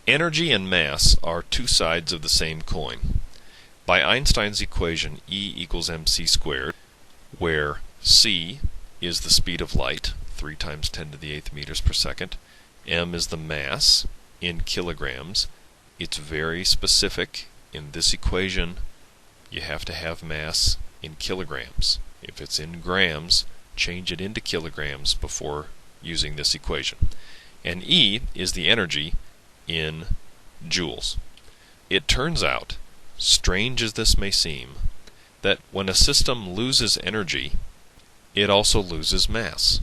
Energy and mass are two sides of the same coin. By Einstein's equation, E equals mc squared, where c is the speed of light, 3 times 10 to the 8th meters per second, m is the mass in kilograms. It's very specific. In this equation, you have to have mass in kilograms. If it's in grams, change it into kilograms before using this equation. And E is the energy in joules. It turns out, strange as this may seem, that when a system loses energy, it also loses mass.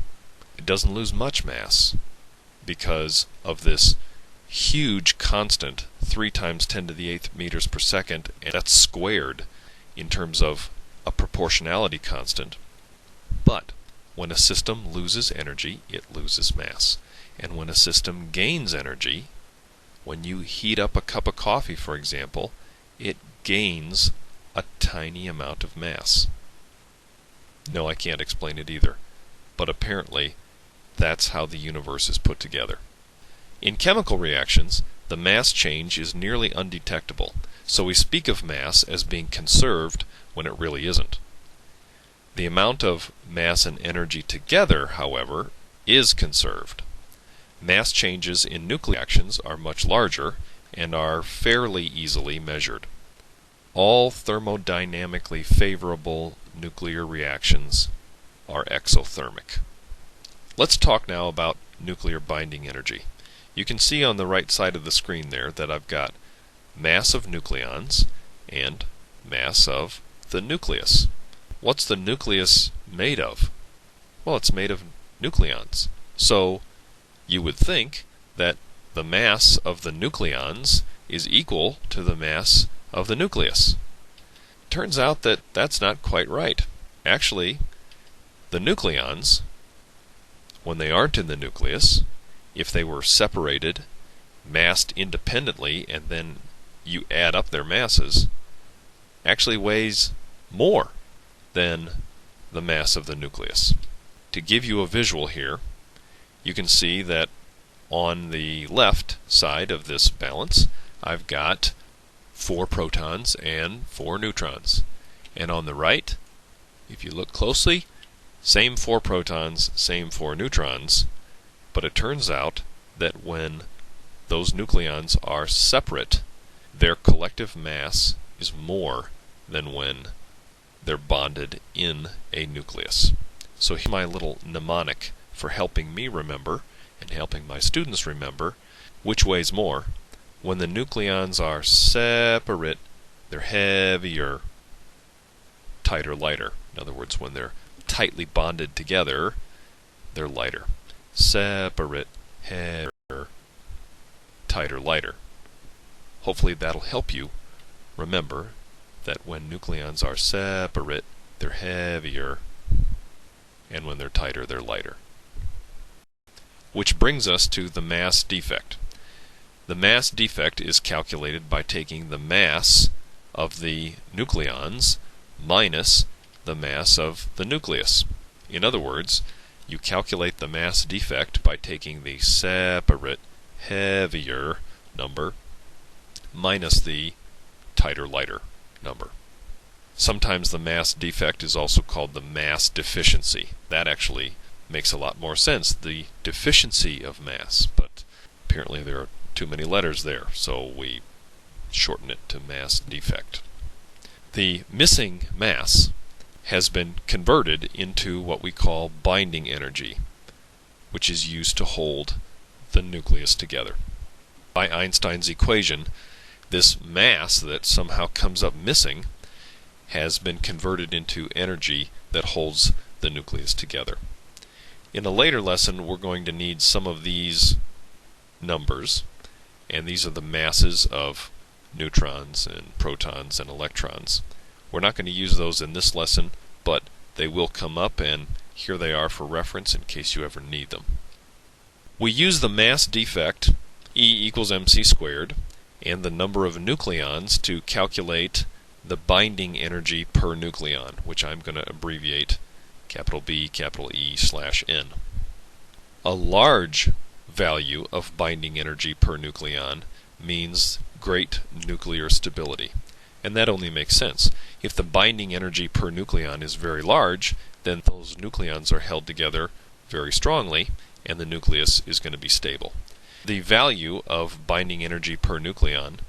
It doesn't lose much mass because of this huge constant, 3 times 10 to the 8th meters per second, and that's squared in terms of a proportionality constant. But when a system loses energy, it loses mass. And when a system gains energy, when you heat up a cup of coffee, for example, it gains a tiny amount of mass. No, I can't explain it either, but apparently that's how the universe is put together. In chemical reactions, the mass change is nearly undetectable, so we speak of mass as being conserved when it really isn't. The amount of mass and energy together, however, is conserved. Mass changes in nuclear reactions are much larger and are fairly easily measured. All thermodynamically favorable nuclear reactions are exothermic. Let's talk now about nuclear binding energy. You can see on the right side of the screen there that I've got mass of nucleons and mass of the nucleus. What's the nucleus made of? Well, it's made of nucleons. So you would think that the mass of the nucleons is equal to the mass of the nucleus. Turns out that that's not quite right. Actually, the nucleons, when they aren't in the nucleus, if they were separated, massed independently, and then you add up their masses, actually weighs more than the mass of the nucleus. To give you a visual here, you can see that on the left side of this balance, I've got 4 protons and 4 neutrons. And on the right, if you look closely, same 4 protons, same 4 neutrons, but it turns out that when those nucleons are separate, their collective mass is more than when they're bonded in a nucleus. So here's my little mnemonic for helping me remember and helping my students remember which weighs more. When the nucleons are separate, they're heavier, tighter, lighter. In other words, when they're tightly bonded together, they're lighter. Separate, heavier, tighter, lighter. Hopefully that'll help you remember that when nucleons are separate, they're heavier, and when they're tighter, they're lighter. Which brings us to the mass defect. The mass defect is calculated by taking the mass of the nucleons minus the mass of the nucleus. In other words, you calculate the mass defect by taking the separate, heavier number minus the tighter, lighter number. Sometimes the mass defect is also called the mass deficiency. That actually makes a lot more sense, the deficiency of mass, but apparently there are too many letters there, so we shorten it to mass defect. The missing mass has been converted into what we call binding energy, which is used to hold the nucleus together. By Einstein's equation, this mass that somehow comes up missing has been converted into energy that holds the nucleus together. In a later lesson, we're going to need some of these numbers, and these are the masses of neutrons and protons and electrons. We're not going to use those in this lesson, but they will come up, and here they are for reference in case you ever need them. We use the mass defect, E equals mc squared, and the number of nucleons to calculate the binding energy per nucleon, which I'm going to abbreviate capital B, capital E /N. A large value of binding energy per nucleon means great nuclear stability. And that only makes sense. If the binding energy per nucleon is very large, then those nucleons are held together very strongly, and the nucleus is going to be stable. The value of binding energy per nucleon,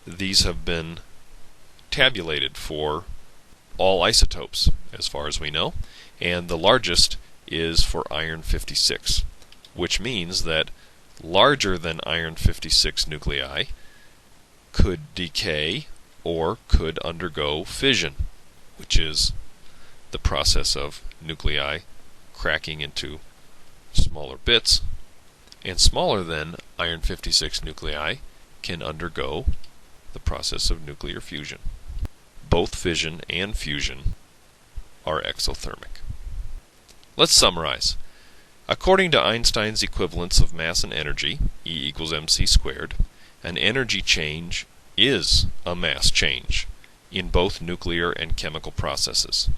these have been tabulated for all isotopes, as far as we know, and the largest is for iron 56, which means that larger than iron 56 nuclei could decay or could undergo fission, which is the process of nuclei cracking into smaller bits, and smaller than iron 56 nuclei can undergo the process of nuclear fusion. Both fission and fusion are exothermic. Let's summarize. According to Einstein's equivalence of mass and energy, E equals mc squared, an energy change is a mass change in both nuclear and chemical processes.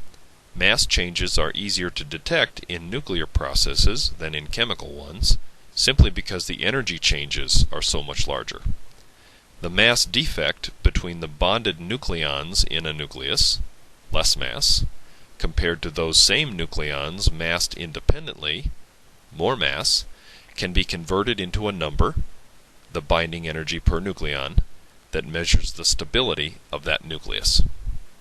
Mass changes are easier to detect in nuclear processes than in chemical ones, simply because the energy changes are so much larger. The mass defect between the bonded nucleons in a nucleus, less mass, compared to those same nucleons massed independently, more mass, can be converted into a number, the binding energy per nucleon, that measures the stability of that nucleus.